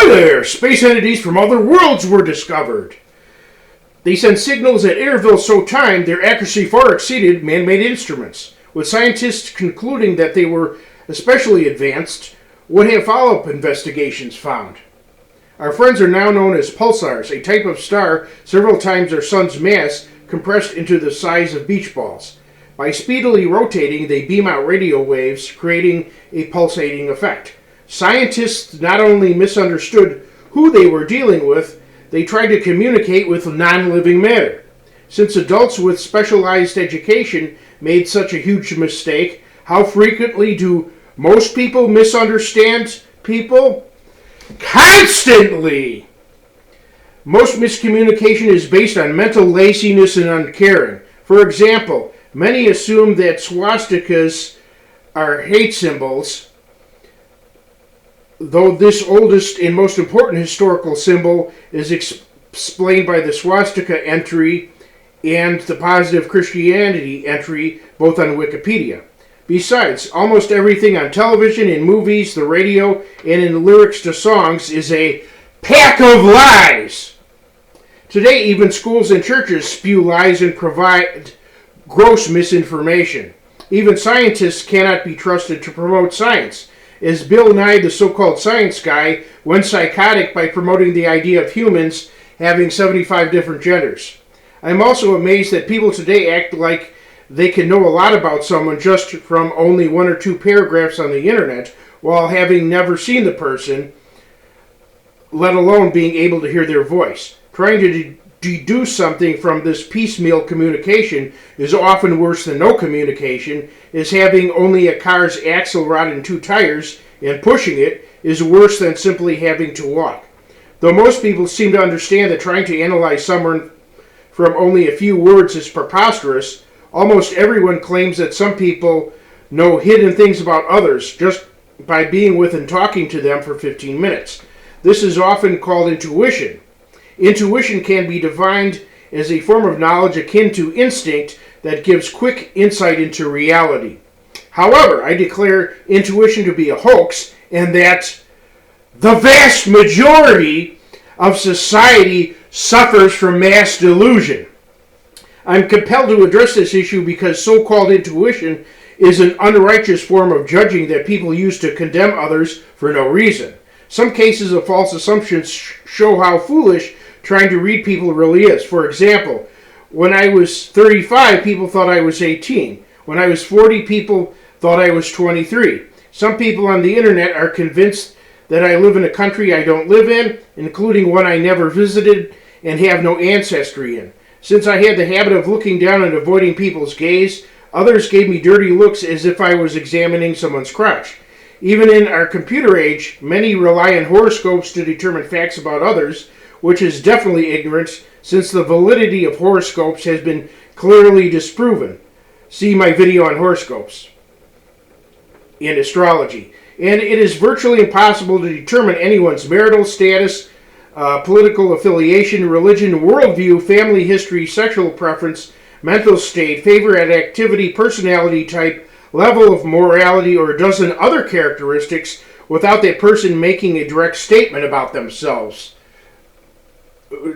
Hi there! Space entities from other worlds were discovered. They sent signals at intervals so timed their accuracy far exceeded man-made instruments, with scientists concluding that they were especially advanced. What have follow-up investigations found? Our friends are now known as pulsars, a type of star several times their sun's mass compressed into the size of beach balls. By speedily rotating, they beam out radio waves, creating a pulsating effect. Scientists not only misunderstood who they were dealing with, they tried to communicate with non-living matter. Since adults with specialized education made such a huge mistake, how frequently do most people misunderstand people? Constantly! Most miscommunication is based on mental laziness and uncaring. For example, many assume that swastikas are hate symbols, though this oldest and most important historical symbol is explained by the swastika entry and the positive Christianity entry, both on Wikipedia. Besides, almost everything on television, in movies, the radio, and in the lyrics to songs is a pack of lies. Today, even schools and churches spew lies and provide gross misinformation. Even scientists cannot be trusted to promote science, as Bill Nye, the so-called science guy, went psychotic by promoting the idea of humans having 75 different genders. I'm also amazed that people today act like they can know a lot about someone just from only one or two paragraphs on the internet, while having never seen the person, let alone being able to hear their voice. Trying to deduce something from this piecemeal communication is often worse than no communication, as having only a car's axle rod and two tires and pushing it is worse than simply having to walk. Though most people seem to understand that trying to analyze someone from only a few words is preposterous, almost everyone claims that some people know hidden things about others just by being with and talking to them for 15 minutes. This is often called intuition. Intuition can be defined as a form of knowledge akin to instinct that gives quick insight into reality. However, I declare intuition to be a hoax, and that the vast majority of society suffers from mass delusion. I'm compelled to address this issue because so-called intuition is an unrighteous form of judging that people use to condemn others for no reason. Some cases of false assumptions show how foolish trying to read people really is. For example, when I was 35, people thought I was 18. When I was 40, people thought I was 23. Some people on the internet are convinced that I live in a country I don't live in, including one I never visited and have no ancestry in. Since I had the habit of looking down and avoiding people's gaze, others gave me dirty looks as if I was examining someone's crotch. Even in our computer age, many rely on horoscopes to determine facts about others, which is definitely ignorance, since the validity of horoscopes has been clearly disproven. See my video on horoscopes and astrology. And it is virtually impossible to determine anyone's marital status, political affiliation, religion, worldview, family history, sexual preference, mental state, favorite activity, personality type, level of morality, or a dozen other characteristics without that person making a direct statement about themselves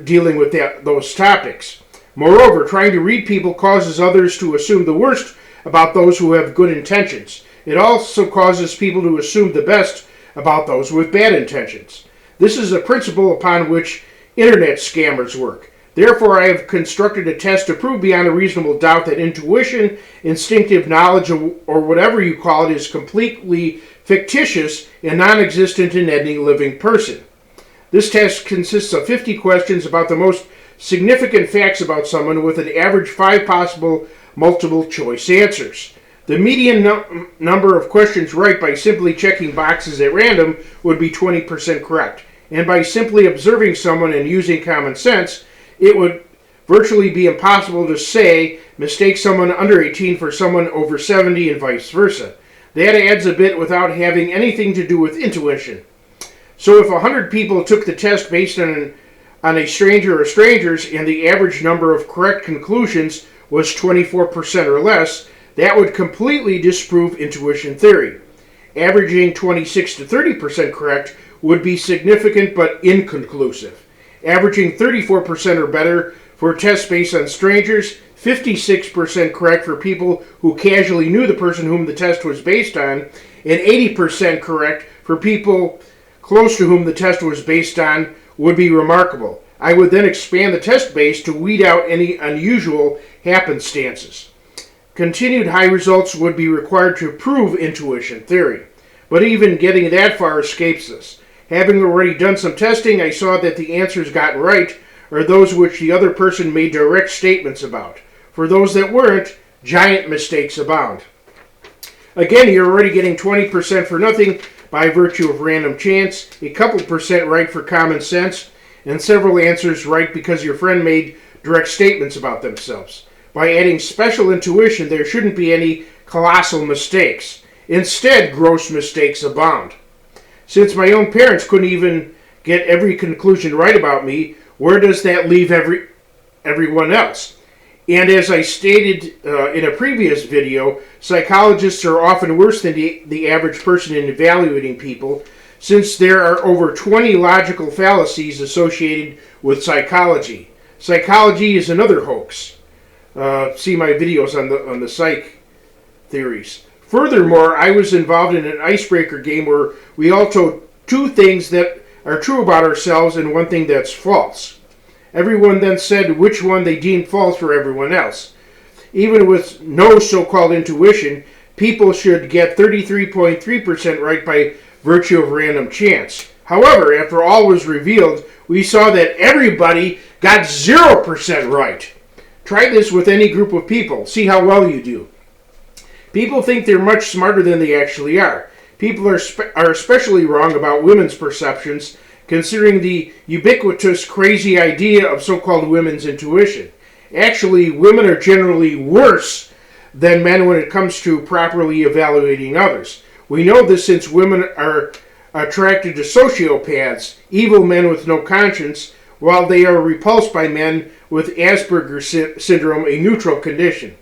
dealing with those topics. Moreover, trying to read people causes others to assume the worst about those who have good intentions. It also causes people to assume the best about those with bad intentions. This is a principle upon which internet scammers work. Therefore, I have constructed a test to prove beyond a reasonable doubt that intuition, instinctive knowledge, or whatever you call it, is completely fictitious and non-existent in any living person. This test consists of 50 questions about the most significant facts about someone with an average 5 possible multiple choice answers. The median number of questions right by simply checking boxes at random would be 20% correct. And by simply observing someone and using common sense, it would virtually be impossible to mistake someone under 18 for someone over 70 and vice versa. That adds a bit without having anything to do with intuition. So if 100 people took the test based on a stranger or strangers and the average number of correct conclusions was 24% or less, that would completely disprove intuition theory. Averaging 26 to 30% correct would be significant but inconclusive. Averaging 34% or better for tests based on strangers, 56% correct for people who casually knew the person whom the test was based on, and 80% correct for people close to whom the test was based on would be remarkable. I would then expand the test base to weed out any unusual happenstances. Continued high results would be required to prove intuition theory, but even getting that far escapes us. Having already done some testing, I saw that the answers gotten right are those which the other person made direct statements about. For those that weren't, giant mistakes abound. Again, you're already getting 20% for nothing by virtue of random chance, a couple percent right for common sense, and several answers right because your friend made direct statements about themselves. By adding special intuition, there shouldn't be any colossal mistakes. Instead, gross mistakes abound. Since my own parents couldn't even get every conclusion right about me, where does that leave everyone else? And as I stated in a previous video, psychologists are often worse than the average person in evaluating people, since there are over 20 logical fallacies associated with psychology. Psychology is another hoax. See my videos on the psych theories. Furthermore, I was involved in an icebreaker game where we all told two things that are true about ourselves and one thing that's false. Everyone then said which one they deemed false for everyone else. Even with no so-called intuition, people should get 33.3% right by virtue of random chance. However, after all was revealed, we saw that everybody got 0% right. Try this with any group of people. See how well you do. People think they're much smarter than they actually are. People are especially wrong about women's perceptions, considering the ubiquitous crazy idea of so-called women's intuition. Actually, women are generally worse than men when it comes to properly evaluating others. We know this since women are attracted to sociopaths, evil men with no conscience, while they are repulsed by men with Asperger's syndrome, a neutral condition.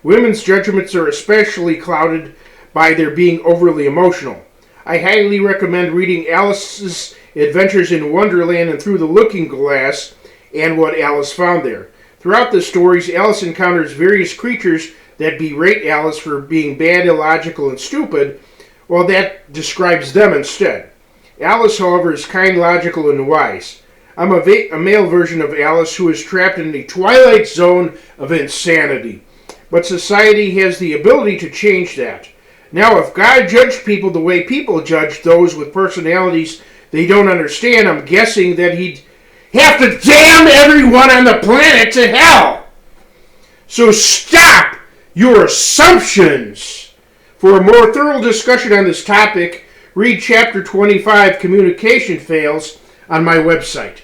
Women's judgments are especially clouded by their being overly emotional. I highly recommend reading Alice's Adventures in Wonderland and Through the Looking Glass and what Alice found there. Throughout the stories, Alice encounters various creatures that berate Alice for being bad, illogical, and stupid, while that describes them instead. Alice, however, is kind, logical, and wise. I'm a male version of Alice who is trapped in the twilight zone of insanity. But society has the ability to change that. Now, if God judged people the way people judge those with personalities they don't understand, I'm guessing that he'd have to damn everyone on the planet to hell. So stop your assumptions. For a more thorough discussion on this topic, read Chapter 25, Communication Fails, on my website.